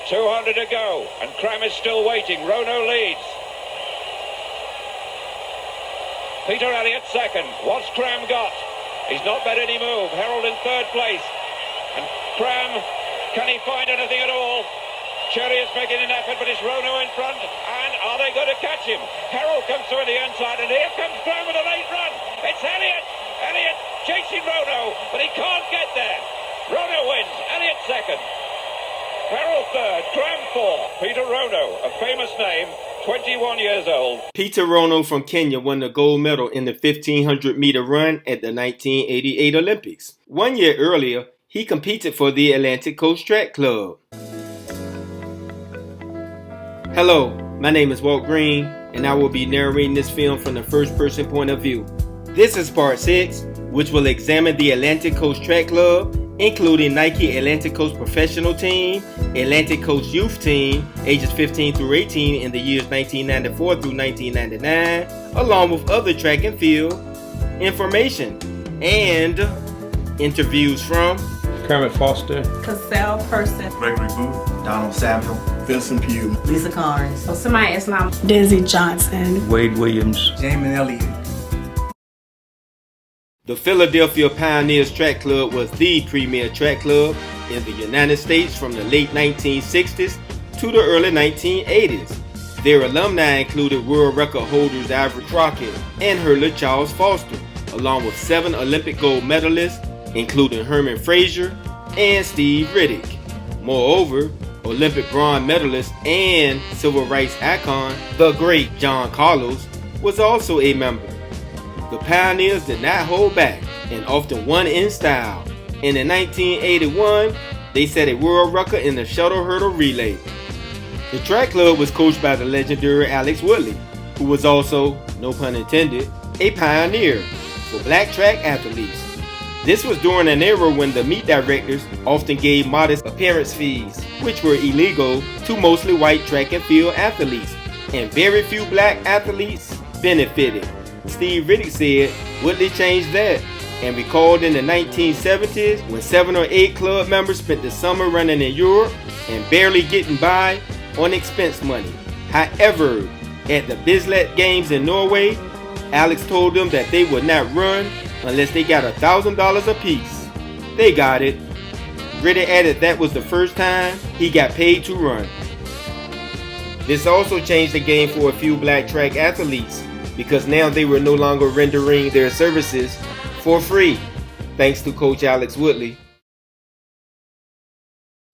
200 to go, and Cram is still waiting. Rono leads. Peter Elliott second. What's Cram got? He's not made any move. Harold in third place. And Cram, can he find anything at all? Cherry is making an effort, but it's Rono in front. And are they going to catch him? Harold comes through the inside, and here comes Cram with a late run. It's Elliott. Elliott chasing Rono, but he can't get there. Rono wins. Elliott second. Harold third. Cram fourth. Peter Rono, a famous name, 21 years old. Peter Rono from Kenya won the gold medal in the 1500-meter run at the 1988 Olympics. 1 year earlier, he competed for the Atlantic Coast Track Club. Hello, my name is Walt Green, and I will be narrating this film from the first-person point of view. This is part 6, which will examine the Atlantic Coast Track Club, including Nike Atlantic Coast Professional Team, Atlantic Coast Youth Team, ages 15 through 18 in the years 1994 through 1999, along with other track and field information and interviews from Kermit Foster, Cassell Person, Gregory Booth, Donald Samuel, Vincent Pugh, Lisa Carnes, Samaya Islam, Desi Johnson, Wade Williams, Jamin Elliott. The Philadelphia Pioneers Track Club was the premier track club in the United States from the late 1960s to the early 1980s. Their alumni included world record holders Ivory Crockett and hurler Charles Foster, along with 7 Olympic gold medalists, including Herman Frazier and Steve Riddick. Moreover, Olympic bronze medalist and civil rights icon, the great John Carlos, was also a member. The Pioneers did not hold back and often won in style. And in 1981, they set a world record in the shuttle hurdle relay. The track club was coached by the legendary Alex Woodley, who was also, no pun intended, a pioneer for black track athletes. This was during an era when the meet directors often gave modest appearance fees, which were illegal to mostly white track and field athletes, and very few black athletes benefited. Steve Riddick said Woodley changed that and recalled in the 1970s when 7 or 8 club members spent the summer running in Europe and barely getting by on expense money. However, at the Bislett Games in Norway, Alex told them that they would not run unless they got $1,000 apiece. They got it. Riddick added that was the first time he got paid to run. This also changed the game for a few black track athletes, because now they were no longer rendering their services for free, thanks to Coach Alex Woodley.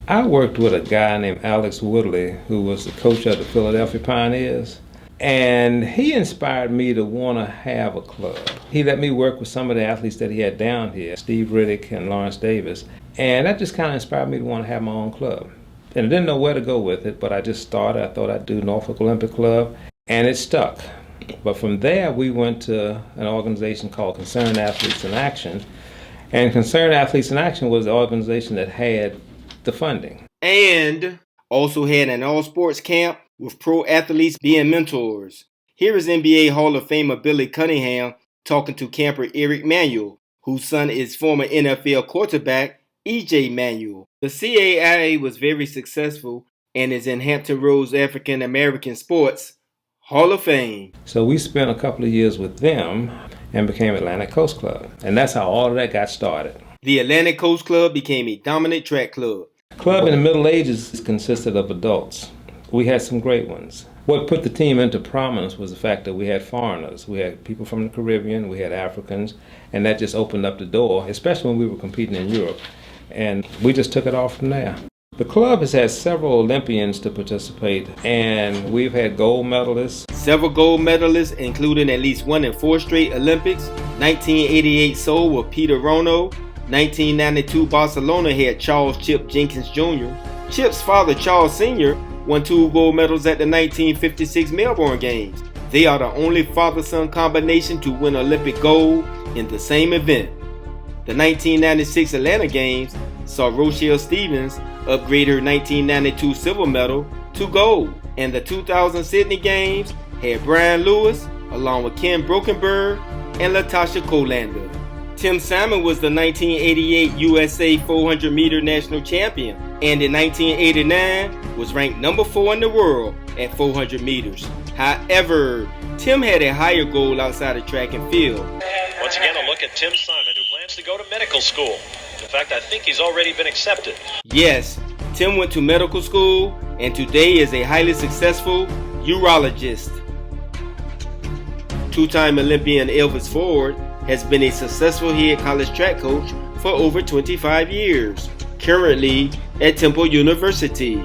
I worked with a guy named Alex Woodley, who was the coach of the Philadelphia Pioneers, and he inspired me to want to have a club. He let me work with some of the athletes that he had down here, Steve Riddick and Lawrence Davis, and that just kind of inspired me to want to have my own club. And I didn't know where to go with it, but I just started. I thought I'd do Norfolk Olympic Club, and it stuck. But from there, we went to an organization called Concerned Athletes in Action. And Concerned Athletes in Action was the organization that had the funding. And also had an all-sports camp with pro athletes being mentors. Here is NBA Hall of Famer Billy Cunningham talking to camper Eric Manuel, whose son is former NFL quarterback E.J. Manuel. The CAIA was very successful and is in Hampton Roads African American Sports Hall of Fame. So we spent a couple of years with them and became Atlantic Coast Club. And that's how all of that got started. The Atlantic Coast Club became a dominant track club. Club in the Middle Ages consisted of adults. We had some great ones. What put the team into prominence was the fact that we had foreigners. We had people from the Caribbean, we had Africans, and that just opened up the door, especially when we were competing in Europe. And we just took it off from there. The club has had several Olympians to participate, and we've had gold medalists. Several gold medalists, including at least 1 in 4 straight Olympics. 1988 Seoul with Peter Rono. 1992 Barcelona had Charles Chip Jenkins Jr. Chip's father, Charles Sr., won 2 gold medals at the 1956 Melbourne Games. They are the only father-son combination to win Olympic gold in the same event. The 1996 Atlanta Games saw Rochelle Stevens upgrade her 1992 silver medal to gold, and the 2000 Sydney Games had Brian Lewis along with Ken Brokenberg and Latasha Colander Tim Simon was the 1988 USA 400 meter national champion, and in 1989 was ranked number 4 in the world at 400 meters. However, Tim had a higher goal outside of track and field. Once again, a look at Tim Simon, who plans to go to medical school. In fact, I think he's already been accepted. Yes, Tim went to medical school and today is a highly successful urologist. Two-time Olympian Elvis Ford has been a successful head college track coach for over 25 years, currently at Temple University.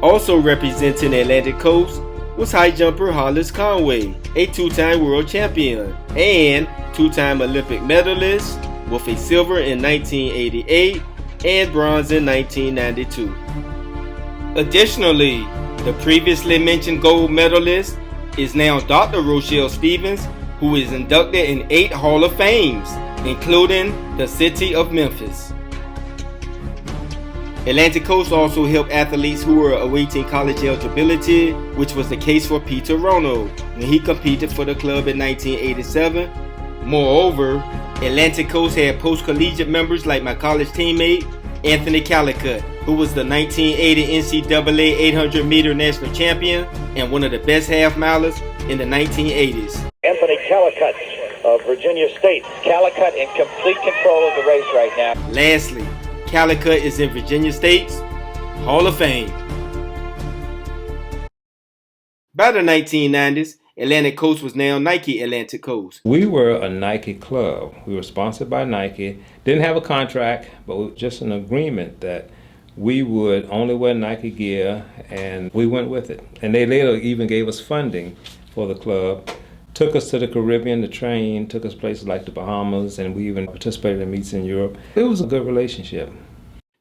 Also representing Atlantic Coast was high jumper Hollis Conway, a two-time world champion and two-time Olympic medalist with a silver in 1988 and bronze in 1992. Additionally, the previously mentioned gold medalist is now Dr. Rochelle Stevens, who is inducted in 8 Hall of Fames, including the city of Memphis. Atlantic Coast also helped athletes who were awaiting college eligibility, which was the case for Peter Rono when he competed for the club in 1987. Moreover, Atlantic Coast had post-collegiate members like my college teammate, Anthony Calicut, who was the 1980 NCAA 800 meter national champion and one of the best half-milers in the 1980s. Anthony Calicut of Virginia State. Calicut in complete control of the race right now. Lastly, Calicut is in Virginia State's Hall of Fame. By the 1990s, Atlantic Coast was now Nike Atlantic Coast. We were a Nike club. We were sponsored by Nike. Didn't have a contract, but just an agreement that we would only wear Nike gear, and we went with it. And they later even gave us funding for the club. Took us to the Caribbean to train, took us places like the Bahamas, and we even participated in meets in Europe. It was a good relationship.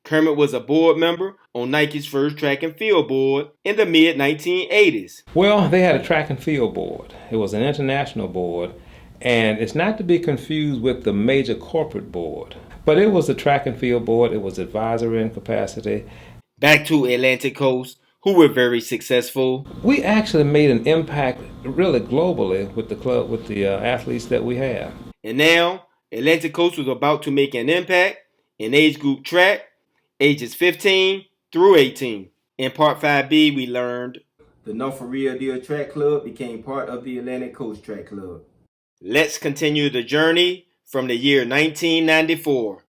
Kermit was a board member on Nike's first track and field board in the mid-1980s. Well, they had a track and field board. It was an international board, and it's not to be confused with the major corporate board. But it was a track and field board. It was advisory in capacity. Back to Atlantic Coast, who were very successful. We actually made an impact really globally with the club, with the athletes that we have. And now, Atlantic Coast was about to make an impact in age group track, ages 15 through 18. In Part 5B, we learned the Norfolk Real Deal Track Club became part of the Atlantic Coast Track Club. Let's continue the journey from the year 1994.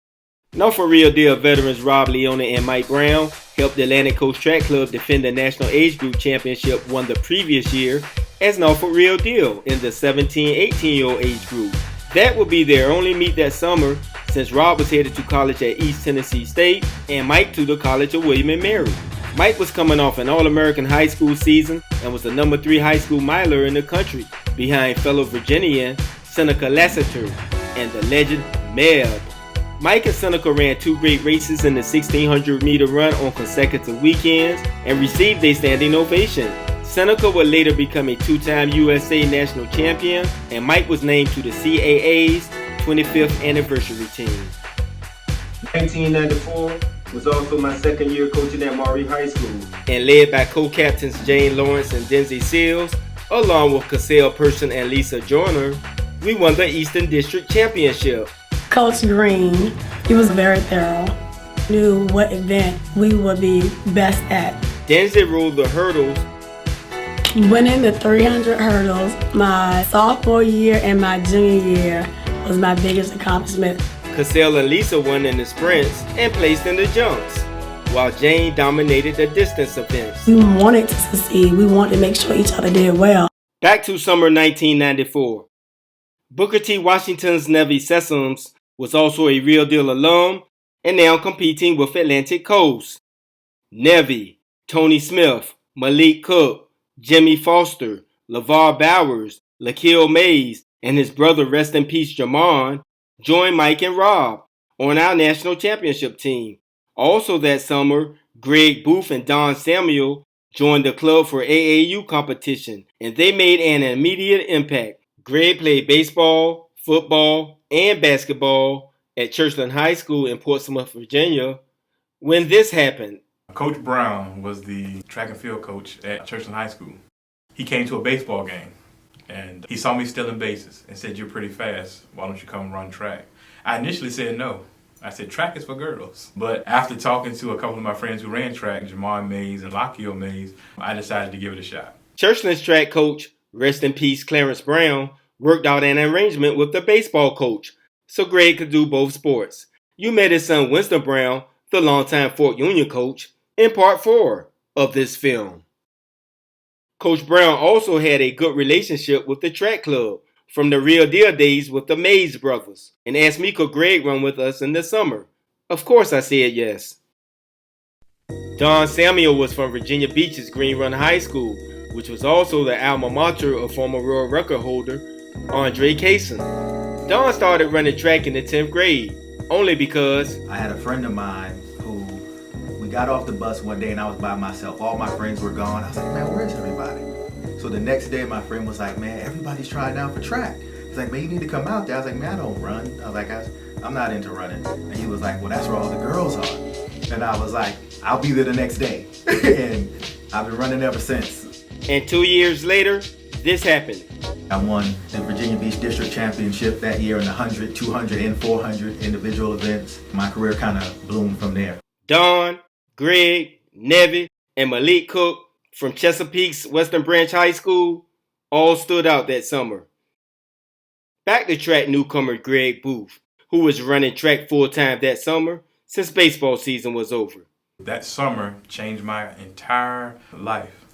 Norfolk Real Deal veterans Rob Leone and Mike Brown helped the Atlantic Coast Track Club defend the National Age Group Championship won the previous year as Norfolk Real Deal in the 17-18-year-old age group. That would be their only meet that summer since Rob was headed to college at East Tennessee State and Mike to the College of William & Mary. Mike was coming off an All-American high school season and was the number 3 high school miler in the country behind fellow Virginian Seneca Lassiter and the legend Meb. Mike and Seneca ran 2 great races in the 1600 meter run on consecutive weekends and received a standing ovation. Seneca would later become a 2-time USA national champion, and Mike was named to the CAA's 25th anniversary team. 1994 was also my second year coaching at Maury High School, and led by co-captains Jane Lawrence and Denzi Seals, along with Cassell Person and Lisa Joyner, we won the Eastern District Championship. Coach Green, he was very thorough, knew what event we would be best at. Denzi ruled the hurdles. Winning the 300 hurdles my sophomore year and my junior year was my biggest accomplishment. Cassell and Lisa won in the sprints and placed in the jumps, while Jane dominated the distance events. We wanted to succeed. We wanted to make sure each other did well. Back to summer 1994. Booker T. Washington's Nevy Sessoms was also a Real Deal alum and now competing with Atlantic Coast. Nevy, Tony Smith, Malik Cook, Jimmy Foster, LeVar Bowers, Lakiel Mays, and his brother, rest in peace, Jamon, joined Mike and Rob on our national championship team. Also that summer, Greg Booth and Don Samuel joined the club for AAU competition, and they made an immediate impact. Greg played baseball, football, and basketball at Churchland High School in Portsmouth, Virginia, when this happened. Coach Brown was the track and field coach at Churchland High School. He came to a baseball game and he saw me stealing bases and said, "You're pretty fast. Why don't you come run track?" I initially said no. I said track is for girls. But after talking to a couple of my friends who ran track, Jamar Mays and Lakio Mays, I decided to give it a shot. Churchland's track coach, rest in peace Clarence Brown, worked out an arrangement with the baseball coach so Greg could do both sports. You met his son Winston Brown, the longtime Fort Union coach, in part 4 of this film. Coach Brown also had a good relationship with the track club from the Real Deal days with the Mays brothers and asked me could Greg run with us in the summer. Of course I said yes. Don Samuel was from Virginia Beach's Green Run High School, which was also the alma mater of former world record holder Andre Kaysen. Don started running track in the 10th grade, only because I had a friend of mine who, we got off the bus one day and I was by myself. All my friends were gone. I was like, man, where's everybody? So the next day my friend was like, man, everybody's trying out for track. He's like, man, you need to come out there. I was like, man, I don't run. I was like, I'm not into running. And he was like, well, that's where all the girls are. And I was like, I'll be there the next day. And I've been running ever since. And 2 years later, this happened. I won the Virginia Beach District Championship that year in the 100, 200, and 400 individual events. My career kind of bloomed from there. Don, Greg, Nevy, and Malik Cook from Chesapeake's Western Branch High School all stood out that summer. Back to track newcomer Greg Booth, who was running track full-time that summer since baseball season was over. That summer changed my entire life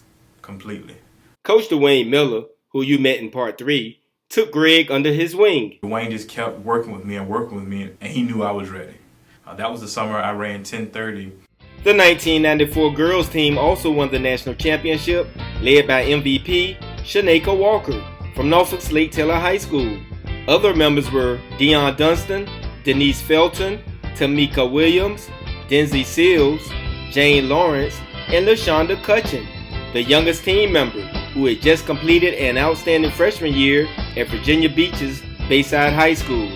completely. Coach Dwayne Miller, who you met in part 3, took Greg under his wing. Dwayne just kept working with me, and he knew I was ready. That was the summer I ran 10:30. The 1994 girls team also won the national championship, led by MVP Shaneka Walker from Norfolk's Lake Taylor High School. Other members were Deion Dunston, Denise Felton, Tamika Williams, Denzi Seals, Jane Lawrence, and LaShonda Cutchin, the youngest team member, who had just completed an outstanding freshman year at Virginia Beach's Bayside High School.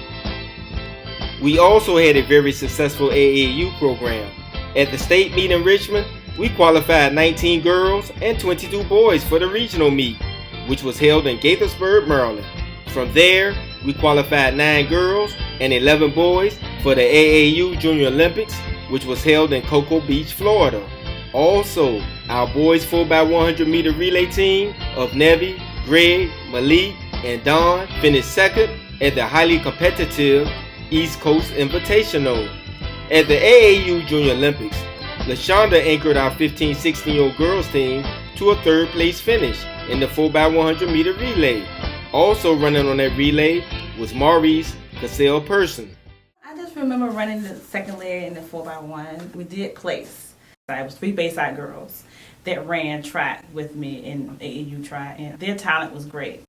We also had a very successful AAU program. At the state meet in Richmond, we qualified 19 girls and 22 boys for the regional meet, which was held in Gaithersburg, Maryland. From there, we qualified 9 girls and 11 boys for the AAU Junior Olympics, which was held in Cocoa Beach, Florida. Also, our boys 4x100 meter relay team of Nevy, Greg, Malik, and Don finished second at the highly competitive East Coast Invitational. At the AAU Junior Olympics, LaShonda anchored our 15-16-year-old girls team to a 3rd place finish in the 4x100 meter relay. Also running on that relay was Maurice Cassell Person. I just remember running the second leg in the 4x1. We did place. It was 3 Bayside girls that ran track with me in AAU track, and their talent was great.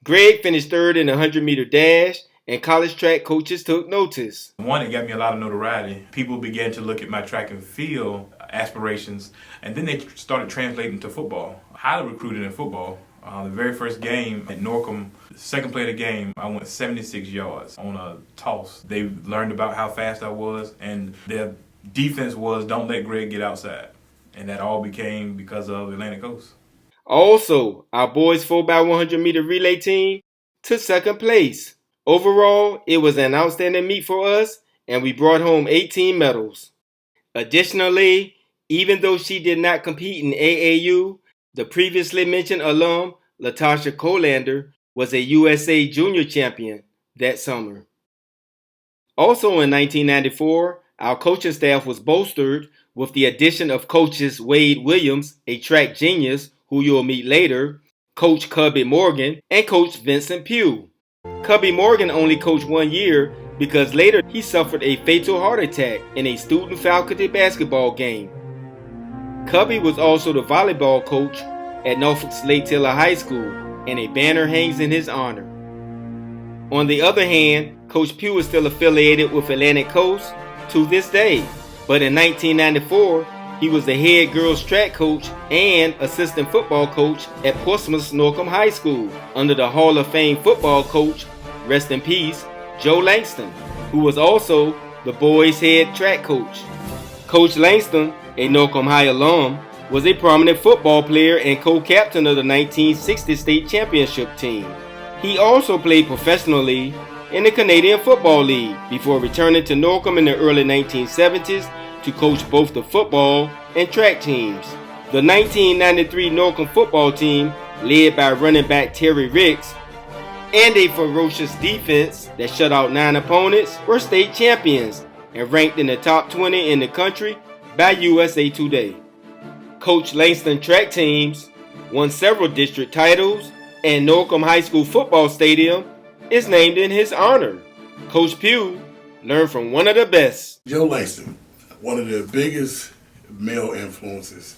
Greg finished 3rd in the 100-meter dash, and college track coaches took notice. One, it got me a lot of notoriety. People began to look at my track and field aspirations, and then they started translating to football. Highly recruited in football. The very first game at Norcom, the second play of the game, I went 76 yards on a toss. They learned about how fast I was, and their defense was don't let Greg get outside. And that all became because of Atlantic Coast. Also, our boys 4x100 meter relay team took 2nd place. Overall, it was an outstanding meet for us, and we brought home 18 medals. Additionally, even though she did not compete in AAU, the previously mentioned alum, Latasha Colander, was a USA Junior champion that summer. Also in 1994, our coaching staff was bolstered with the addition of coaches Wade Williams, a track genius who you'll meet later, Coach Cubby Morgan, and Coach Vincent Pugh. Cubby Morgan only coached 1 year because later he suffered a fatal heart attack in a student faculty basketball game. Cubby was also the volleyball coach at Norfolk's Lake Taylor High School, and a banner hangs in his honor. On the other hand, Coach Pugh is still affiliated with Atlantic Coast to this day, but in 1994, he was the head girls track coach and assistant football coach at Portsmouth's Norcom High School under the Hall of Fame football coach, rest in peace, Joe Langston, who was also the boys' head track coach. Coach Langston, a Norcom High alum, was a prominent football player and co-captain of the 1960 state championship team. He also played professionally in the Canadian Football League before returning to Norcom in the early 1970s to coach both the football and track teams. The 1993 Norcom football team, led by running back Terry Ricks, and a ferocious defense that shut out 9 opponents, were state champions and ranked in the top 20 in the country by USA Today. Coach Langston track teams won several district titles, and Norcom High School football stadium is named in his honor. Coach Pugh learned from one of the best. Joe Langston, one of the biggest male influences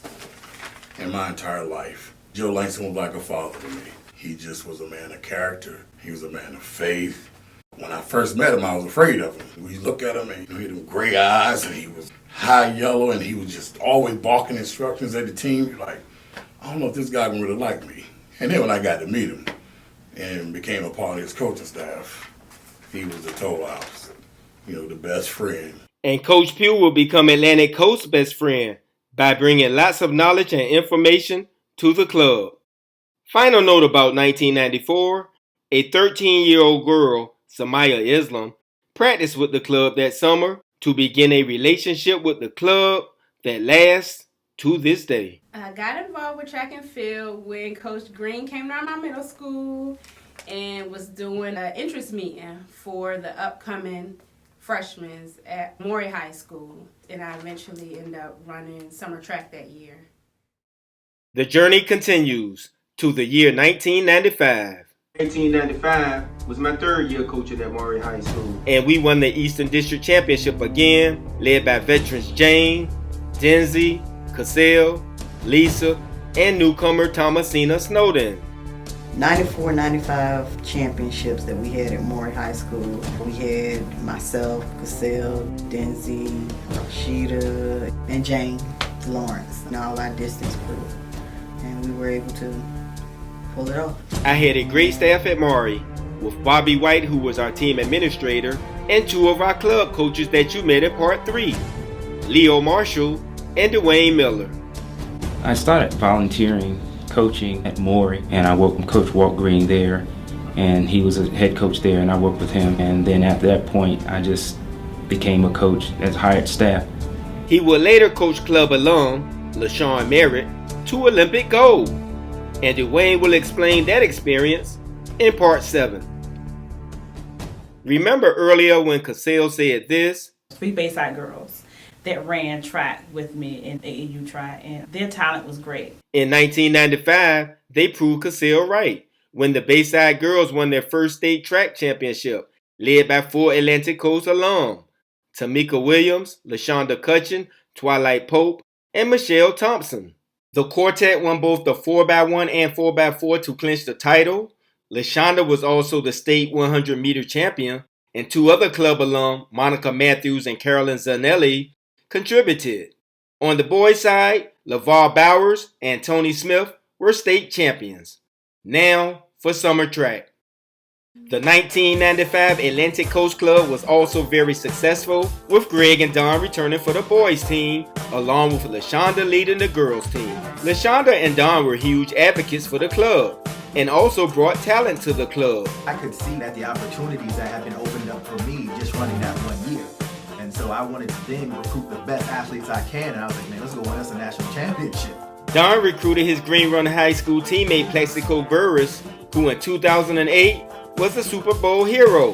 in my entire life. Joe Langston was like a father to me. He just was a man of character. He was a man of faith. When I first met him, I was afraid of him. We look at him and he had them gray eyes and he was high yellow and he was just always barking instructions at the team. You're like, I don't know if this guy can really like me. And then when I got to meet him and became a part of his coaching staff, he was the total opposite. You know, the best friend. And Coach Pugh will become Atlantic Coast's best friend by bringing lots of knowledge and information to the club. Final note about 1994, a 13-year-old girl, Samaya Islam, practiced with the club that summer to begin a relationship with the club that lasts to this day. I got involved with track and field when Coach Green came to my middle school and was doing an interest meeting for the upcoming freshmen at Maury High School. And I eventually ended up running summer track that year. The journey continues to the year 1995. 1995 was my third year coaching at Maury High School. And we won the Eastern District Championship again, led by veterans Jane, Denzi, Cassell, Lisa, and newcomer Thomasina Snowden. 94-95 championships that we had at Maury High School. We had myself, Cassell, Denzi, Rashida, and Jane Lawrence, and all our distance crew. And we were able to pull it off. I had a great staff at Maury, with Bobby White, who was our team administrator, and 2 of our club coaches that you met at Part 3, Leo Marshall and Dwayne Miller. I started volunteering coaching at Maury, and I worked with Coach Walt Green there, and he was a head coach there, and I worked with him. And then after that point, I just became a coach as hired staff. He would later coach club alum LaShawn Merritt to Olympic gold, and Dwayne will explain that experience in Part 7. Remember earlier when Cassell said this? 3 Bayside girls that ran track with me in AAU track, and their talent was great. In 1995, they proved Cassell right when the Bayside girls won their first state track championship, led by 4 Atlantic Coast alum, Tamika Williams, LaShonda Cutchin, Twilight Pope, and Michelle Thompson. The quartet won both the 4x1 and 4x4 to clinch the title. LaShonda was also the state 100-meter champion, and 2 other club alum, Monica Matthews and Carolyn Zanelli, contributed. On the boys' side, LeVar Bowers and Tony Smith were state champions. Now for summer track. The 1995 Atlantic Coast Club was also very successful, with Greg and Don returning for the boys' team, along with LaShonda leading the girls' team. LaShonda and Don were huge advocates for the club, and also brought talent to the club. I could see that the opportunities that have been opened up for me just running that 1 year. And so I wanted to then recruit the best athletes I can, and I was like, man, let's go win us a national championship. Don recruited his Green Run High School teammate Plaxico Burris, who in 2008 was a Super Bowl hero.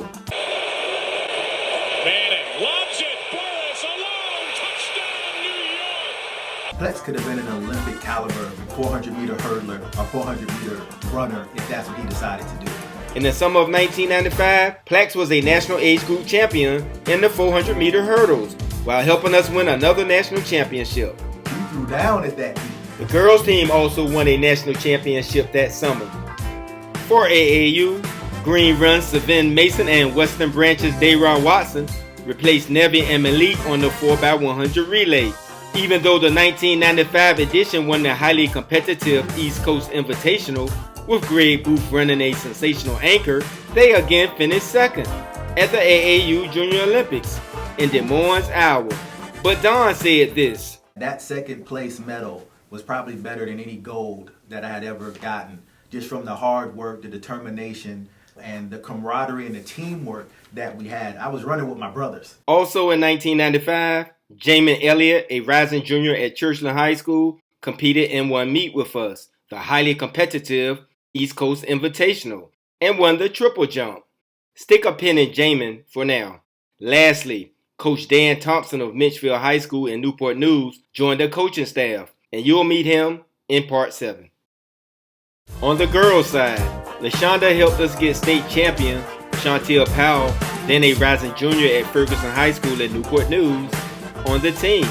Manning lobs it. Burris alone. Touchdown, New York. Plex could have been an Olympic caliber 400-meter hurdler or 400-meter runner if that's what he decided to do. In the summer of 1995, Plax was a national age group champion in the 400-meter hurdles, while helping us win another national championship. He threw down at that. The girls team also won a national championship that summer. For AAU, Green Run, Savin Mason, and Western Branch's Dayron Watson replaced Nevin and Malik on the 4x100 relay. Even though the 1995 edition won the highly competitive East Coast Invitational, with Greg Booth running a sensational anchor, they again finished second at the AAU Junior Olympics in Des Moines, Iowa. But Don said this. That second place medal was probably better than any gold that I had ever gotten, just from the hard work, the determination, and the camaraderie and the teamwork that we had. I was running with my brothers. Also in 1995, Jamin Elliott, a rising junior at Churchland High School, competed in one meet with us, the highly competitive East Coast Invitational, and won the triple jump. Stick a pin in Jamin for now. Lastly, Coach Dan Thompson of Mitchfield High School in Newport News joined the coaching staff, and you'll meet him in Part 7. On the girls' side, LaShonda helped us get state champion Chantel Powell, then a rising junior at Ferguson High School in Newport News, on the team.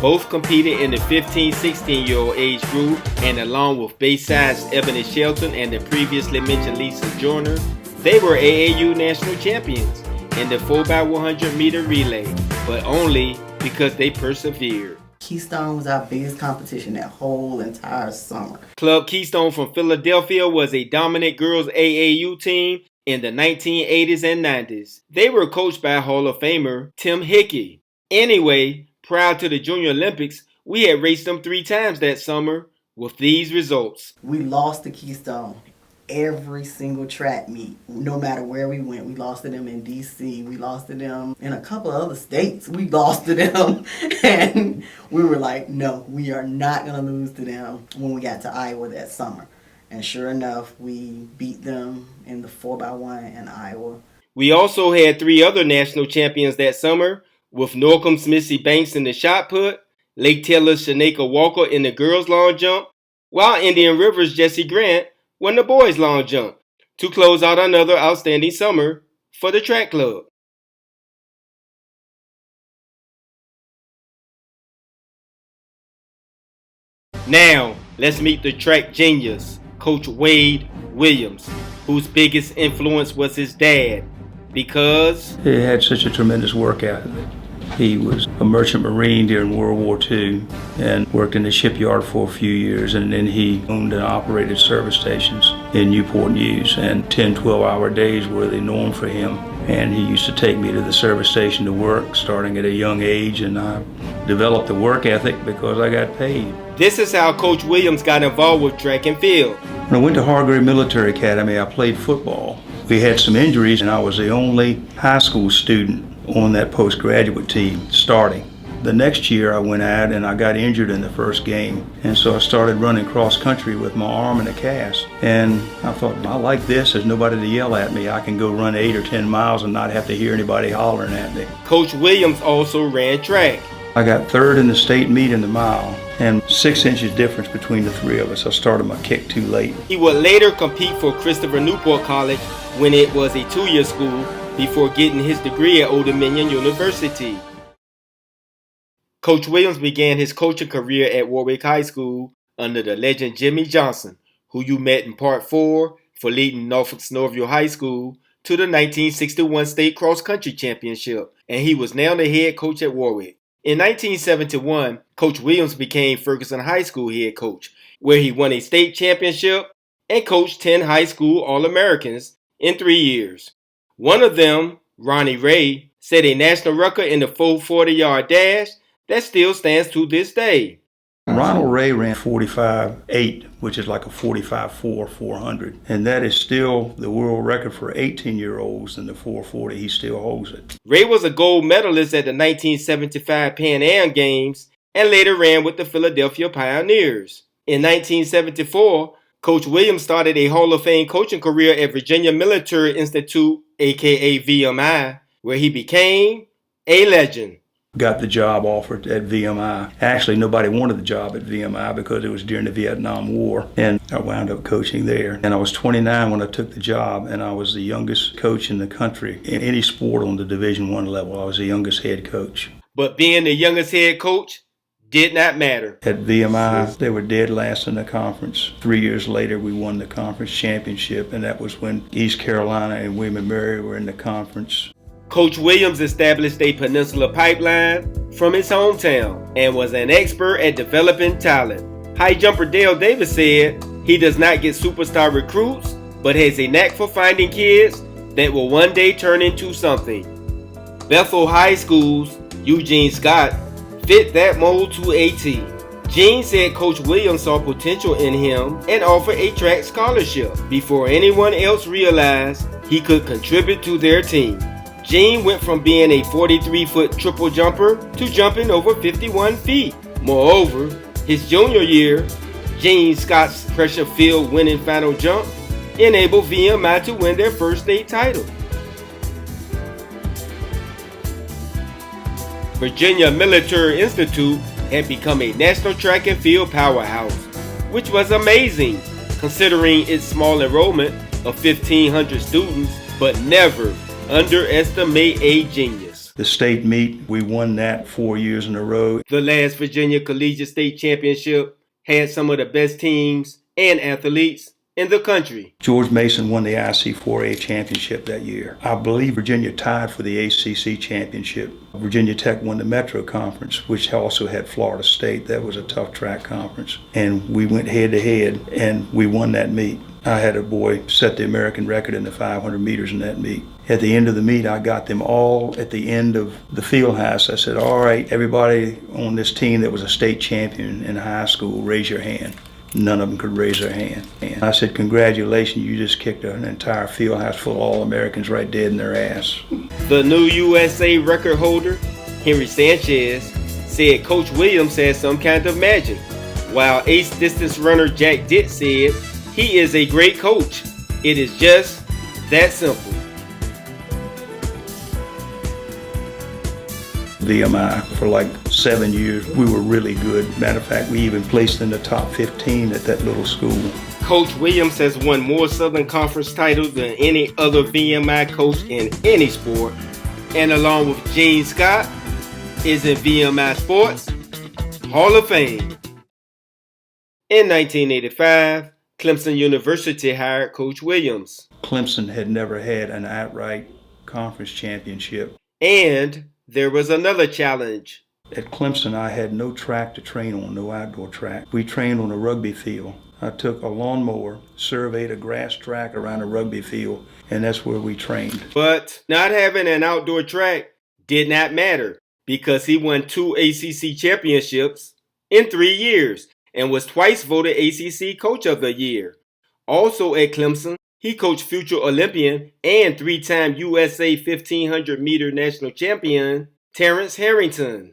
Both competed in the 15-16-year-old age group, and along with Bayside's Ebony Shelton and the previously mentioned Lisa Joyner, they were AAU national champions in the 4x100 meter relay, but only because they persevered. Keystone was our biggest competition that whole entire summer. Club Keystone from Philadelphia was a dominant girls AAU team in the 1980s and 90s. They were coached by Hall of Famer Tim Hickey. Anyway, prior to the Junior Olympics, we had raced them 3 times that summer with these results. We lost to Keystone every single track meet, no matter where we went. We lost to them in DC, we lost to them in a couple of other states. We lost to them and we were like, no, we are not going to lose to them when we got to Iowa that summer. And sure enough, we beat them in the 4x1 in Iowa. We also had 3 other national champions that summer, with Norcom's Missy Banks in the shot put, Lake Taylor's Shaneka Walker in the girls' long jump, while Indian River's Jesse Grant won the boys' long jump, to close out another outstanding summer for the track club. Now, let's meet the track genius, Coach Wade Williams, whose biggest influence was his dad, because he had such a tremendous work ethic. He was a merchant marine during World War II and worked in the shipyard for a few years, and then he owned and operated service stations in Newport News, and 10, 12-hour days were the norm for him. And he used to take me to the service station to work starting at a young age, and I developed the work ethic because I got paid. This is how Coach Williams got involved with track and field. When I went to Hargrave Military Academy, I played football. We had some injuries, and I was the only high school student on that postgraduate team starting. The next year I went out and I got injured in the first game, and so I started running cross country with my arm in a cast. And I thought, I like this, there's nobody to yell at me. I can go run 8 or 10 miles and not have to hear anybody hollering at me. Coach Williams also ran track. I got 3rd in the state meet in the mile, and 6 inches difference between the 3 of us. I started my kick too late. He would later compete for Christopher Newport College when it was a 2-year school, before getting his degree at Old Dominion University. Coach Williams began his coaching career at Warwick High School under the legend Jimmy Johnson, who you met in Part 4 for leading Norfolk Snorville High School to the 1961 State Cross Country Championship, and he was now the head coach at Warwick. In 1971, Coach Williams became Ferguson High School head coach, where he won a state championship and coached 10 high school All-Americans in 3 years. One of them, Ronnie Ray, set a national record in the 440-yard dash that still stands to this day. Ronald Ray ran 45.8, which is like a 45.4 400, and that is still the world record for 18-year-olds in the 440. He still holds it. Ray was a gold medalist at the 1975 Pan Am Games and later ran with the Philadelphia Pioneers. In 1974, Coach Williams started a Hall of Fame coaching career at Virginia Military Institute, aka VMI, where he became a legend. Got the job offered at VMI. Actually, nobody wanted the job at VMI because it was during the Vietnam War, and I wound up coaching there. And I was 29 when I took the job, and I was the youngest coach in the country in any sport on the Division I level. I was the youngest head coach. But being the youngest head coach did not matter. At VMI, they were dead last in the conference. 3 years later, we won the conference championship, and that was when East Carolina and William & Mary were in the conference. Coach Williams established a Peninsula pipeline from his hometown and was an expert at developing talent. High jumper Dale Davis said he does not get superstar recruits, but has a knack for finding kids that will one day turn into something. Bethel High School's Eugene Scott fit that mold to a T. Gene said Coach Williams saw potential in him and offered a track scholarship before anyone else realized he could contribute to their team. Gene went from being a 43-foot triple jumper to jumping over 51 feet. Moreover, his junior year, Gene Scott's pressure-filled winning final jump enabled VMI to win their first state title. Virginia Military Institute had become a national track and field powerhouse, which was amazing considering its small enrollment of 1,500 students, but never underestimate a genius. The state meet, we won that 4 years in a row. The last Virginia Collegiate State Championship had some of the best teams and athletes in the country. George Mason won the IC4A championship that year. I believe Virginia tied for the ACC championship. Virginia Tech won the Metro Conference, which also had Florida State. That was a tough track conference. And we went head to head and we won that meet. I had a boy set the American record in the 500 meters in that meet. At the end of the meet, I got them all at the end of the field house. I said, all right, everybody on this team that was a state champion in high school, raise your hand. None of them could raise their hand. And I said, congratulations, you just kicked an entire field house full of All-Americans right dead in their ass. The new USA record holder, Henry Sanchez, said Coach Williams had some kind of magic, while ace distance runner Jack Ditt said he is a great coach. It is just that simple. VMI for like 7 years. We were really good. Matter of fact, we even placed in the top 15 at that little school. Coach Williams has won more Southern Conference titles than any other VMI coach in any sport, and along with Gene Scott, is in VMI Sports Hall of Fame. In 1985, Clemson University hired Coach Williams. Clemson had never had an outright conference championship. And there was another challenge. At Clemson, I had no track to train on, no outdoor track. We trained on a rugby field. I took a lawnmower, surveyed a grass track around a rugby field, and that's where we trained. But not having an outdoor track did not matter because he won 2 ACC championships in 3 years and was twice voted ACC Coach of the Year. Also at Clemson, he coached future Olympian and 3-time USA 1500-meter national champion Terrence Harrington.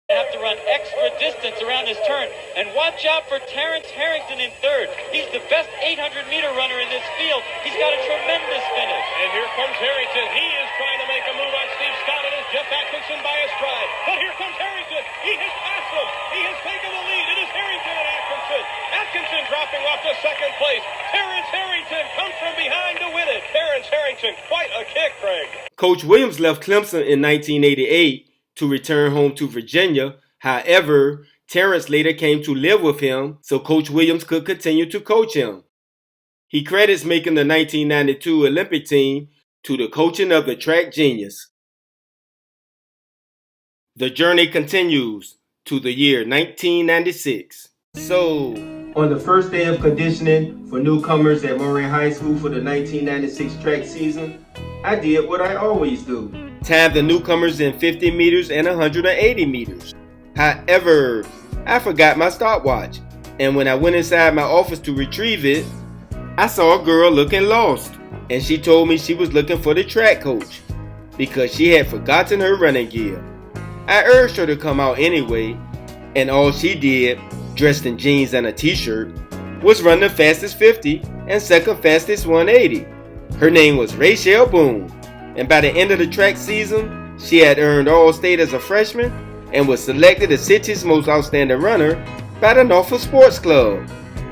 Have to run extra distance around this turn, and watch out for Terrence Harrington in third. He's the best 800-meter runner in this field. He's got a tremendous finish. And here comes Harrington. He is trying to make a move on Steve Scott. It is Jeff Atkinson by a stride. But here comes Harrington. He has passed him. He has taken the lead. It is Harrington and Atkinson. Atkinson dropping off to second place. Terrence Harrington comes from behind to win it. Terrence Harrington, quite a kick, Craig. Coach Williams left Clemson in 1988 to return home to Virginia. However, Terrence later came to live with him so Coach Williams could continue to coach him. He credits making the 1992 Olympic team to the coaching of the track genius. The journey continues to the year 1996. So, on the first day of conditioning for newcomers at Murray High School for the 1996 track season, I did what I always do. Timed the newcomers in 50 meters and 180 meters. However, I forgot my stopwatch, and when I went inside my office to retrieve it, I saw a girl looking lost, and she told me she was looking for the track coach because she had forgotten her running gear. I urged her to come out anyway, and all she did, dressed in jeans and a t-shirt, was run the fastest 50 and second fastest 180. Her name was Rachel Boone, and by the end of the track season, she had earned All-State as a freshman and was selected as city's most outstanding runner by the Norfolk Sports Club.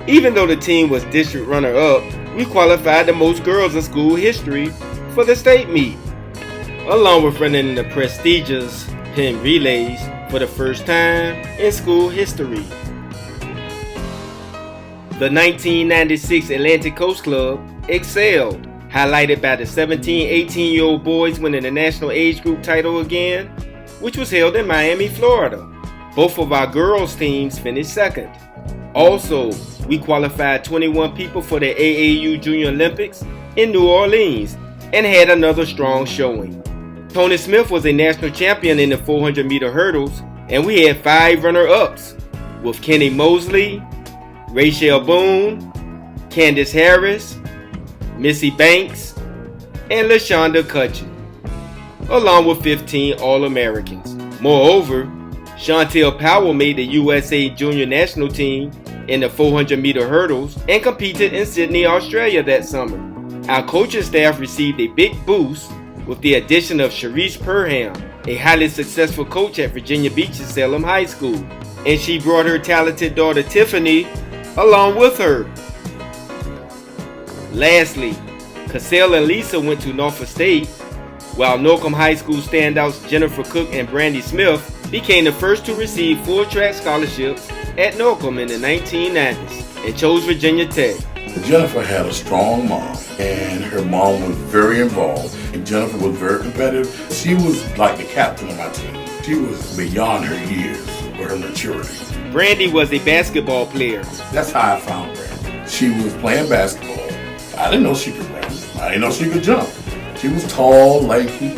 Even though the team was district runner-up, we qualified the most girls in school history for the state meet, along with running the prestigious Penn Relays for the first time in school history. The 1996 Atlantic Coast Club excelled, highlighted by the 17-18-year-old boys winning the national age group title again, which was held in Miami, Florida. Both of our girls' teams finished second. Also, we qualified 21 people for the AAU Junior Olympics in New Orleans and had another strong showing. Tony Smith was a national champion in the 400-meter hurdles, and we had 5 runner-ups. with Kenny Mosley, Rachel Boone, Candace Harris, Missy Banks, and LaShonda Cutchin, along with 15 All-Americans. Moreover, Chantel Powell made the USA Junior National Team in the 400-meter hurdles and competed in Sydney, Australia that summer. Our coaching staff received a big boost with the addition of Sharice Perham, a highly successful coach at Virginia Beach's Salem High School, and she brought her talented daughter Tiffany along with her. Lastly, Cassell and Lisa went to Norfolk State, while Norcom High School standouts Jennifer Cook and Brandy Smith became the first to receive full track scholarships at Norcom in the 1990s and chose Virginia Tech. Jennifer had a strong mom, and her mom was very involved, and Jennifer was very competitive. She was like the captain of my team. She was beyond her years with her maturity. Brandy was a basketball player. That's how I found Brandy. She was playing basketball. I didn't know she could run. I didn't know she could jump. She was tall, lanky.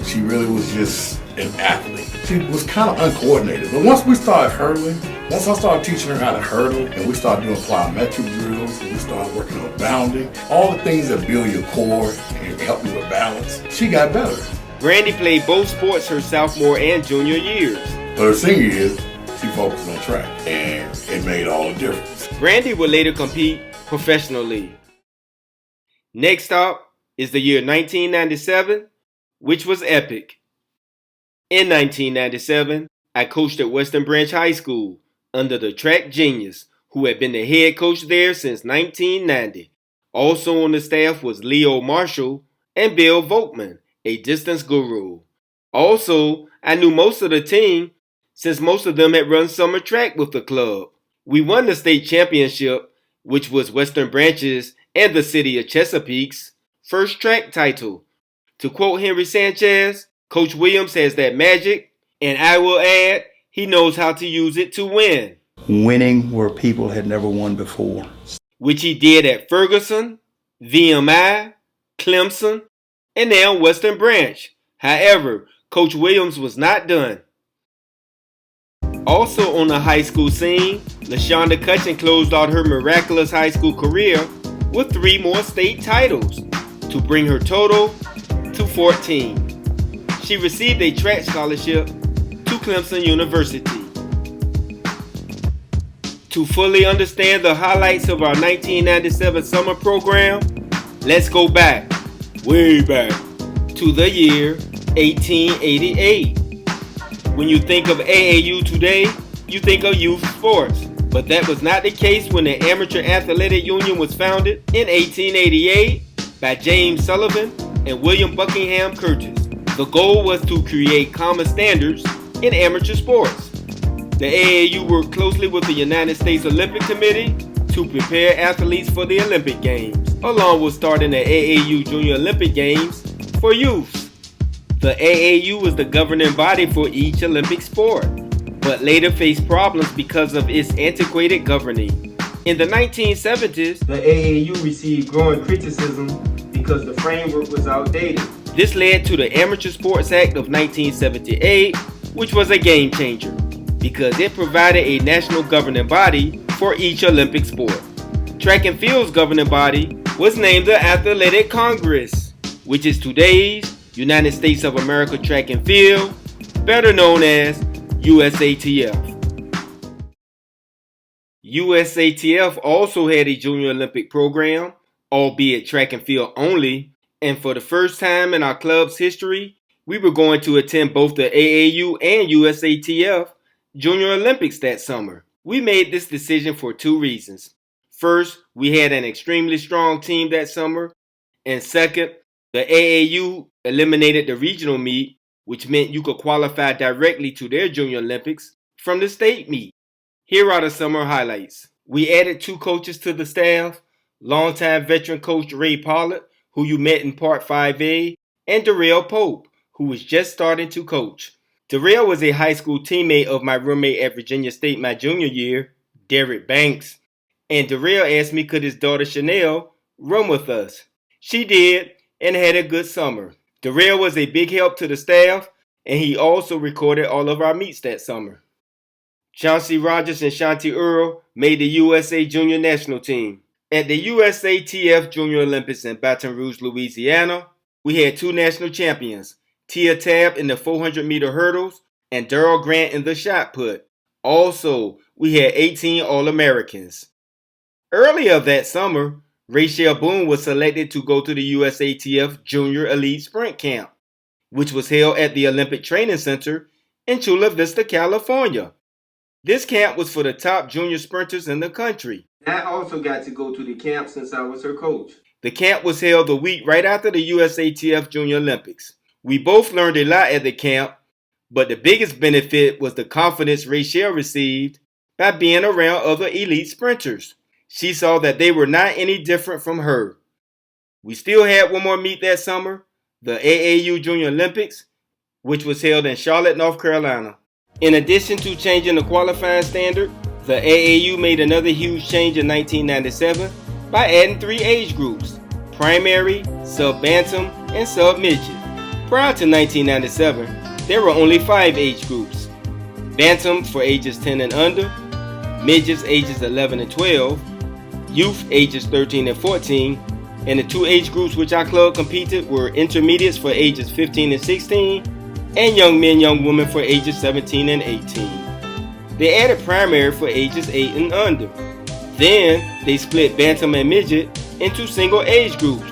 She really was just an athlete. She was kind of uncoordinated. But once we started hurdling, once I started teaching her how to hurdle, and we started doing plyometric drills, and we started working on bounding, all the things that build your core and help you with balance, she got better. Brandy played both sports her sophomore and junior years. But her senior year, she focused on track, and it made all the difference. Brandy would later compete professionally. Next up is the year 1997, which was epic. In 1997, I coached at Western Branch High School under the track genius who had been the head coach there since 1990. Also on the staff was Leo Marshall and Bill Volkman, a distance guru. Also, I knew most of the team since most of them had run summer track with the club. We won the state championship, which was Western Branch's and the city of Chesapeake's first track title. To quote Henry Sanchez, Coach Williams has that magic, and I will add, he knows how to use it to win. Winning where people had never won before. Which he did at Ferguson, VMI, Clemson, and now Western Branch. However, Coach Williams was not done. Also on the high school scene, LaShonda Cutchin closed out her miraculous high school career with 3 more state titles to bring her total to 14. She received a track scholarship to Clemson University. To fully understand the highlights of our 1997 summer program, let's go back, way back, to the year 1888. When you think of AAU today, you think of youth sports. But that was not the case when the Amateur Athletic Union was founded in 1888 by James Sullivan and William Buckingham Curtis. The goal was to create common standards in amateur sports. The AAU worked closely with the United States Olympic Committee to prepare athletes for the Olympic Games, along with starting the AAU Junior Olympic Games for youths. The AAU was the governing body for each Olympic sport, but later faced problems because of its antiquated governing. In the 1970s, the AAU received growing criticism because the framework was outdated. This led to the Amateur Sports Act of 1978, which was a game changer because it provided a national governing body for each Olympic sport. Track and field's governing body was named the Athletic Congress, which is today's United States of America Track and Field, better known as USATF. USATF also had a Junior Olympic program, albeit track and field only, and for the first time in our club's history, we were going to attend both the AAU and USATF Junior Olympics that summer. We made this decision for 2 reasons. First, we had an extremely strong team that summer, and second, the AAU eliminated the regional meet, which meant you could qualify directly to their Junior Olympics from the state meet. Here are the summer highlights. We added 2 coaches to the staff, longtime veteran coach Ray Pollard, who you met in Part 5A, and Darrell Pope, who was just starting to coach. Darrell was a high school teammate of my roommate at Virginia State my junior year, Derek Banks, and Darrell asked me could his daughter Chanel run with us. She did and had a good summer. Darrell was a big help to the staff, and he also recorded all of our meets that summer. Chauncey Rogers and Shanti Earl made the USA Junior National Team. At the USATF Junior Olympics in Baton Rouge, Louisiana, we had 2 national champions, Tia Tabb in the 400-meter hurdles and Darrell Grant in the shot put. Also, we had 18 All-Americans. Earlier that summer, Rachel Boone was selected to go to the USATF Junior Elite Sprint Camp, which was held at the Olympic Training Center in Chula Vista, California. This camp was for the top junior sprinters in the country. I also got to go to the camp since I was her coach. The camp was held the week right after the USATF Junior Olympics. We both learned a lot at the camp, but the biggest benefit was the confidence Rachel received by being around other elite sprinters. She saw that they were not any different from her. We still had one more meet that summer, the AAU Junior Olympics, which was held in Charlotte, North Carolina. In addition to changing the qualifying standard, the AAU made another huge change in 1997 by adding 3 age groups: primary, sub-bantam, and sub-midget. Prior to 1997, there were only 5 age groups: bantam for ages 10 and under, midgets ages 11 and 12, youth ages 13 and 14, and the 2 age groups which our club competed were intermediates for ages 15 and 16, and young men, young women for ages 17 and 18. They added primary for ages 8 and under. Then they split bantam and midget into single age groups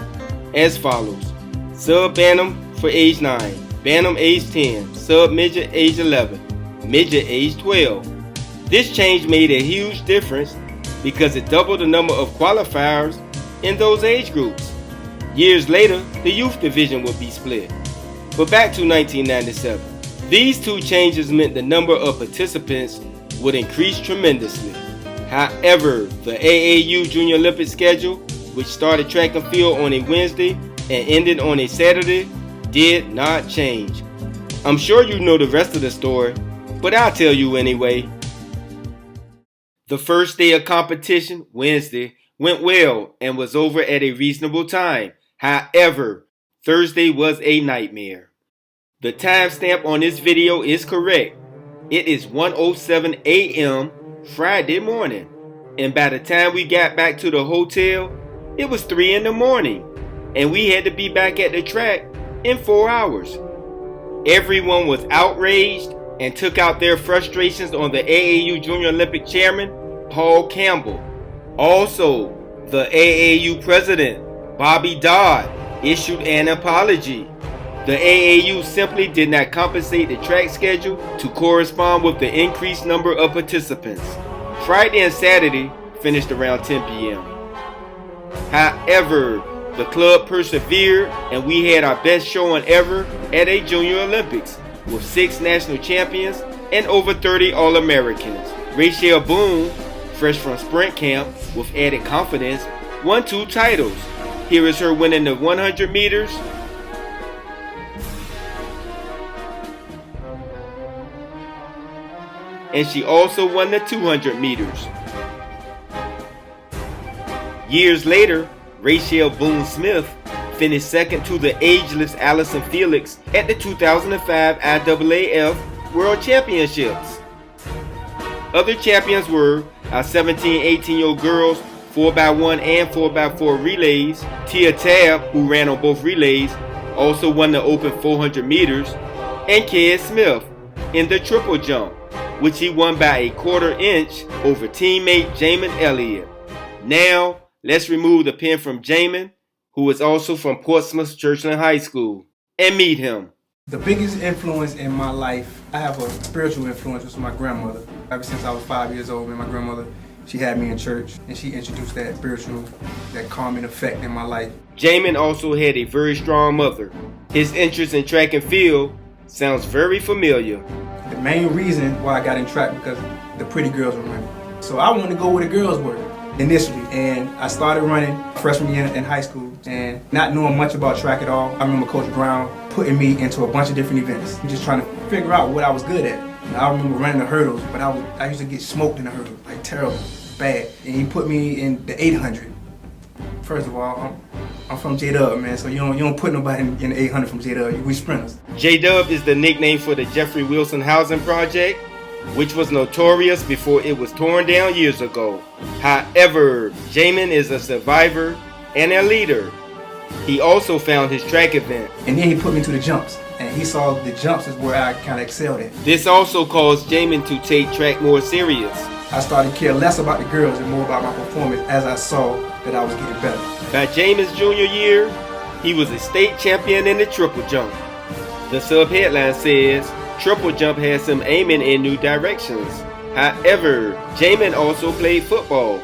as follows: sub-bantam for age 9, bantam age 10, sub-midget age 11, midget age 12. This change made a huge difference because it doubled the number of qualifiers in those age groups. Years later, the youth division would be split. But back to 1997. These 2 changes meant the number of participants would increase tremendously. However, the AAU Junior Olympic schedule, which started track and field on a Wednesday and ended on a Saturday, did not change. I'm sure you know the rest of the story, but I'll tell you anyway. The first day of competition, Wednesday, went well and was over at a reasonable time. However, Thursday was a nightmare. The timestamp on this video is correct. It is 1:07 a.m. Friday morning. And by the time we got back to the hotel, it was 3 in the morning. And we had to be back at the track in 4 hours. Everyone was outraged and took out their frustrations on the AAU Junior Olympic chairman, Paul Campbell. Also, the AAU president, Bobby Dodd, issued an apology. The AAU simply did not compensate the track schedule to correspond with the increased number of participants. Friday and Saturday finished around 10 p.m. However, the club persevered and we had our best showing ever at a Junior Olympics with 6 national champions and over 30 All-Americans. Rachel Boone, fresh from sprint camp with added confidence, won 2 titles. Here is her winning the 100 meters and she also won the 200 meters. Years later, Rachel Boone Smith finished second to the ageless Allison Felix at the 2005 IAAF World Championships. Other champions were our 17-18-year-old girls 4x1 and 4x4 relays. Tia Tabb, who ran on both relays, also won the open 400 meters, and Ked Smith in the triple jump, which he won by a 1/4 inch over teammate Jamin Elliott. Now, let's remove the pin from Jamin, who is also from Portsmouth Churchland High School, and meet him. The biggest influence in my life, I have a spiritual influence, which is my grandmother. Ever since I was 5 years old, my grandmother, she had me in church, and she introduced that spiritual, that calming effect in my life. Jamin also had a very strong mother. His interest in track and field sounds very familiar. The main reason why I got in track because the pretty girls were running. So I wanted to go where the girls were initially, and I started running freshman year in high school, and not knowing much about track at all. I remember Coach Brown putting me into a bunch of different events, just trying to figure out what I was good at. And I remember running the hurdles, but I used to get smoked in the hurdles, like terrible, bad. And he put me in the 800. First of all, I'm from J-Dub, man, so you don't put nobody in the 800 from J-Dub. We sprinters. J-Dub is the nickname for the Jeffrey Wilson Housing Project, which was notorious before it was torn down years ago. However, Jamin is a survivor and a leader. He also found his track event. And then he put me to the jumps. And he saw the jumps is where I kind of excelled at. This also caused Jamin to take track more serious. I started to care less about the girls and more about my performance as I saw that I was getting better. By Jamin's junior year, he was a state champion in the triple jump. The sub-headline says, triple jump has him aiming in new directions. However, Jamin also played football,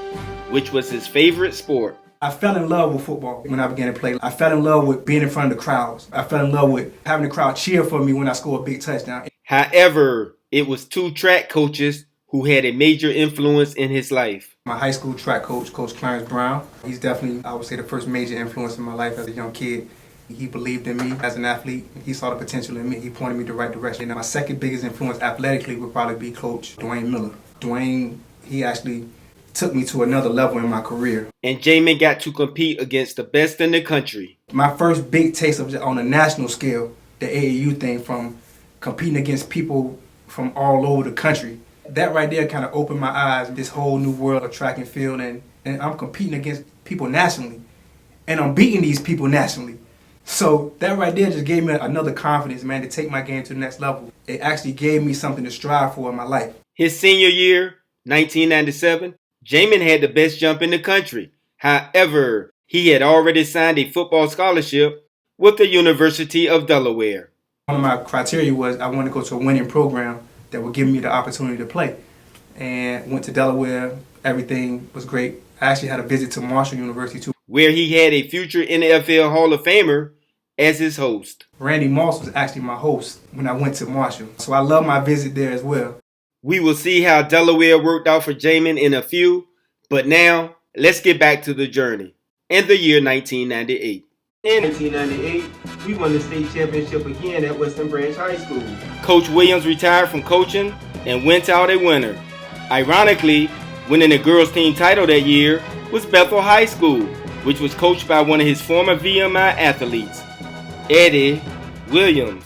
which was his favorite sport. I fell in love with football when I began to play. I fell in love with being in front of the crowds. I fell in love with having the crowd cheer for me when I scored a big touchdown. However, it was two track coaches who had a major influence in his life. My high school track coach, Coach Clarence Brown, he's definitely, I would say, the first major influence in my life as a young kid. He believed in me as an athlete. He saw the potential in me. He pointed me the right direction. And my second biggest influence athletically would probably be Coach Dwayne Miller. Dwayne, he actually took me to another level in my career. And Jamin got to compete against the best in the country. My first big taste of on a national scale, the AAU thing, from competing against people from all over the country. That right there kind of opened my eyes, this whole new world of track and field, and I'm competing against people nationally. And I'm beating these people nationally. So that right there just gave me another confidence, man, to take my game to the next level. It actually gave me something to strive for in my life. His senior year, 1997, Jamin had the best jump in the country. However, he had already signed a football scholarship with the University of Delaware. One of my criteria was I wanted to go to a winning program that would give me the opportunity to play. And went to Delaware. Everything was great. I actually had a visit to Marshall University too, where he had a future NFL Hall of Famer as his host. Randy Moss was actually my host when I went to Marshall. So I love my visit there as well. We will see how Delaware worked out for Jamin in a few, but now let's get back to the journey. In the year 1998. In 1998, we won the state championship again at Western Branch High School. Coach Williams retired from coaching and went out a winner. Ironically, winning the girls team title that year was Bethel High School, which was coached by one of his former VMI athletes, Eddie Williams,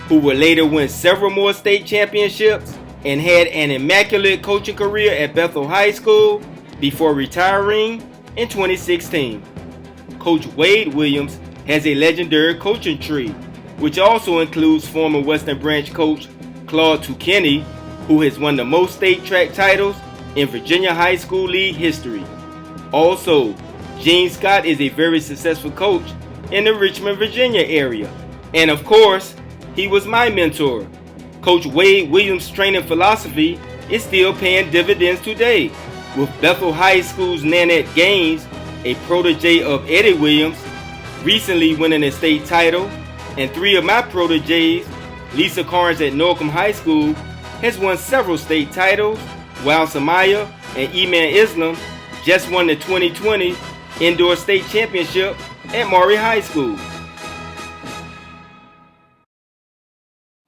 who would later win several more state championships and had an immaculate coaching career at Bethel High School before retiring in 2016. Coach Wade Williams has a legendary coaching tree, which also includes former Western Branch coach Claude Tukeni, who has won the most state track titles in Virginia High School League history. Also, Gene Scott is a very successful coach in the Richmond, Virginia area. And of course, he was my mentor. Coach Wade Williams' training philosophy is still paying dividends today, with Bethel High School's Nanette Gaines, a protege of Eddie Williams, recently winning a state title, and three of my proteges, Lisa Carnes at Norcom High School, has won several state titles, while Samaya and Eman Islam just won the 2020 Indoor State Championship at Maury High School.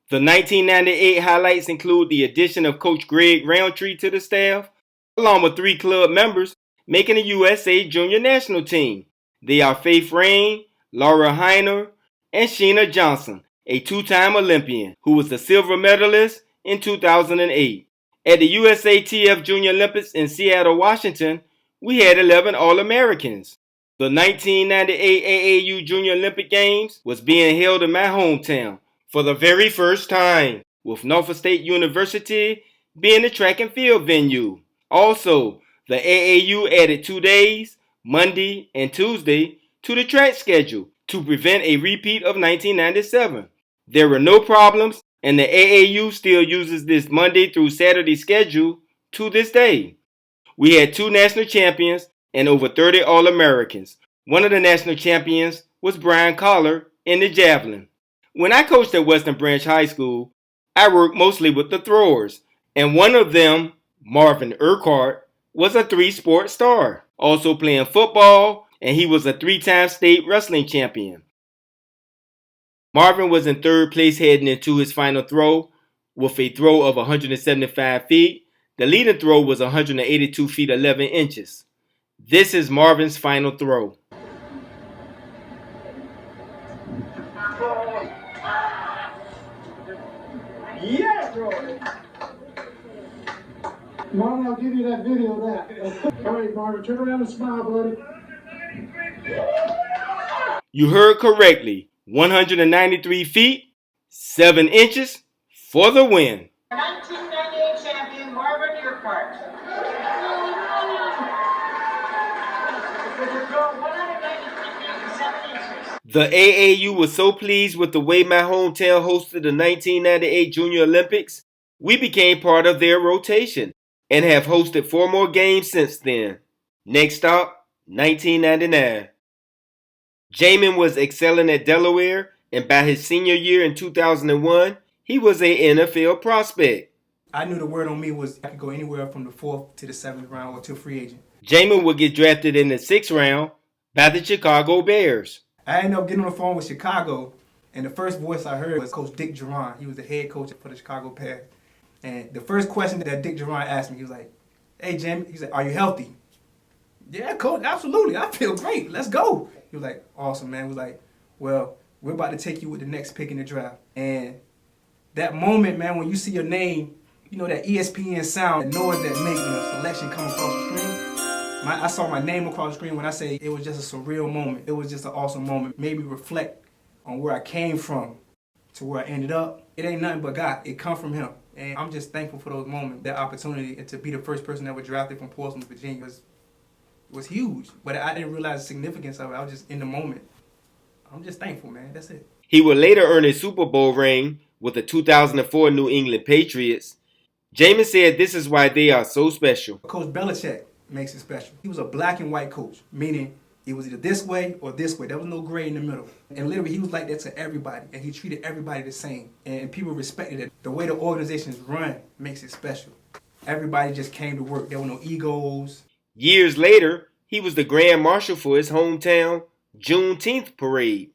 The 1998 highlights include the addition of Coach Greg Roundtree to the staff, along with three club members making the USA Junior National Team. They are Faith Rain, Laura Heiner, and Sheena Johnson, a two-time Olympian who was a silver medalist in 2008. At the USATF Junior Olympics in Seattle, Washington, we had 11 All-Americans. The 1998 AAU Junior Olympic Games was being held in my hometown for the very first time, with Norfolk State University being the track and field venue. Also, the AAU added 2 days, Monday and Tuesday, to the track schedule to prevent a repeat of 1997. There were no problems, and the AAU still uses this Monday through Saturday schedule to this day. We had 2 national champions and over 30 All-Americans. One of the national champions was Brian Collar in the javelin. When I coached at Western Branch High School, I worked mostly with the throwers, and one of them, Marvin Urquhart, was a 3-sport star, also playing football, and he was a 3-time state wrestling champion. Marvin was in 3rd place heading into his final throw with a throw of 175 feet. The leading throw was 182 feet 11 inches. This is Marvin's final throw. Yeah, bro. Marvin, I'll give you that video of that. All right, Marvin, turn around and smile, buddy. You heard correctly. 193 feet, 7 inches for the win. 1998 champion Marvin Urquhart. The AAU was so pleased with the way my hometown hosted the 1998 Junior Olympics, we became part of their rotation and have hosted 4 more games since then. Next stop, 1999. Jamin was excelling at Delaware, and by his senior year in 2001, he was an NFL prospect. I knew the word on me was I could go anywhere from the 4th to the 7th round or to a free agent. Jamin would get drafted in the 6th round by the Chicago Bears. I ended up getting on the phone with Chicago, and the first voice I heard was Coach Dick Duran. He was the head coach for the Chicago Bears. And the first question that Dick Duran asked me, he was like, "Hey, Jamie," he said, "are you healthy?" "Yeah, coach, absolutely. I feel great. Let's go." He was like, "Awesome, man." He was like, "Well, we're about to take you with the next pick in the draft." And that moment, man, when you see your name, you know, that ESPN sound, the noise that makes when a selection come across the screen. I saw my name across the screen. When I say it was just a surreal moment, it was just an awesome moment. Made me reflect on where I came from to where I ended up. It ain't nothing but God. It come from Him. And I'm just thankful for those moments, that opportunity, and to be the first person that was drafted from Portsmouth, Virginia was huge. But I didn't realize the significance of it. I was just in the moment. I'm just thankful, man. That's it. He would later earn a Super Bowl ring with the 2004 New England Patriots. Jamin said this is why they are so special. Coach Belichick makes it special. He was a black and white coach, meaning it was either this way or this way. There was no gray in the middle. And literally, he was like that to everybody, and he treated everybody the same. And people respected it. The way the organizations run makes it special. Everybody just came to work. There were no egos. Years later, he was the Grand Marshal for his hometown Juneteenth parade.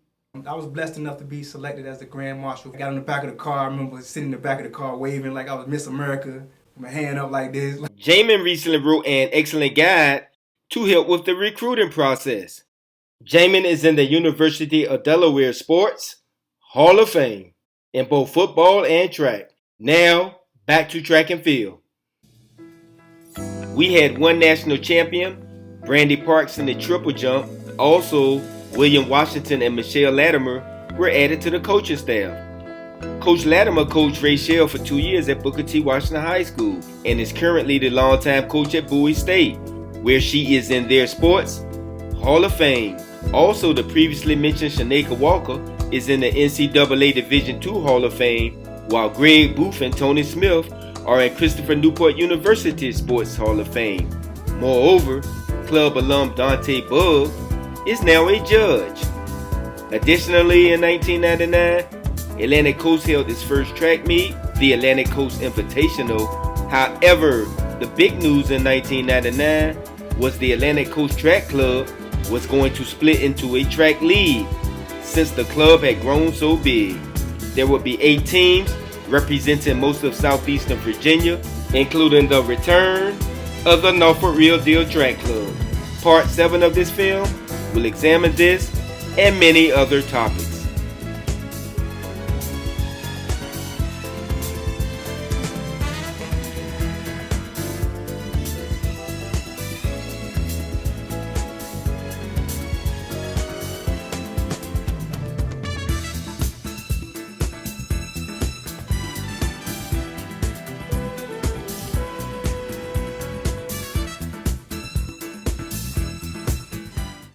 I was blessed enough to be selected as the Grand Marshal. I got in the back of the car. I remember sitting in the back of the car waving like I was Miss America, my hand up like this. Jamin recently wrote an excellent guide to help with the recruiting process. Jamin is in the University of Delaware Sports Hall of Fame in both football and track. Now, back to track and field. We had one national champion, Brandy Parks in the triple jump. Also, William Washington and Michelle Latimer were added to the coaching staff. Coach Latimer coached Rachel for 2 years at Booker T. Washington High School and is currently the longtime coach at Bowie State, where she is in their Sports Hall of Fame. Also, the previously mentioned Shaneka Walker is in the NCAA Division II Hall of Fame, while Greg Booth and Tony Smith are in Christopher Newport University Sports Hall of Fame. Moreover, club alum Dante Bugg is now a judge. Additionally, in 1999, Atlantic Coast held its first track meet, the Atlantic Coast Invitational. However, the big news in 1999 was the Atlantic Coast Track Club was going to split into a track league. Since the club had grown so big, there would be 8 teams representing most of southeastern Virginia, including the return of the Norfolk Real Deal Track Club. Part 7 of this film will examine this and many other topics.